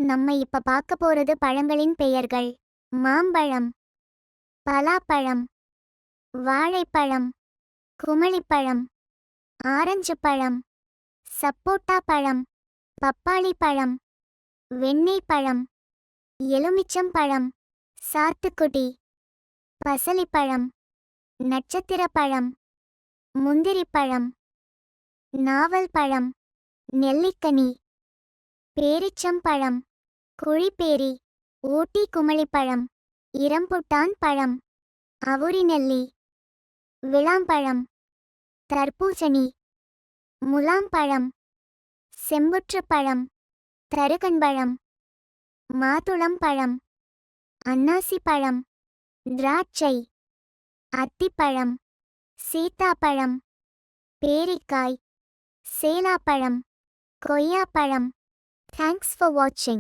நம்ம இப்ப பார்க்க போறது பழங்களின் பெயர்கள். மாம்பழம், பலாப்பழம், வாழைப்பழம், குமளிப்பழம், ஆரஞ்சு பழம், சப்போட்டா பழம், பப்பாளி பழம், வெண்ணெய் பழம், எலுமிச்சம் பழம், சாத்துக்குடி, பசலிப்பழம், நட்சத்திர பழம், முந்திரி பழம், நாவல் பழம், நெல்லிக்கனி, பேரிச்சம்பழம், குழிப்பேரி, ஊட்டி குமளிப்பழம், இரம்புட்டான் பழம், அவுரி நெல்லி, விளாம்பழம், தர்பூசணி, முலாம்பழம், செம்புற்று பழம், தருகன்பழம், மாதுளம் பழம், அன்னாசி பழம், திராட்சை, அத்திப்பழம், சீத்தாப்பழம், பேரிக்காய், சேலாப்பழம், கொய்யாப்பழம். Thanks for watching.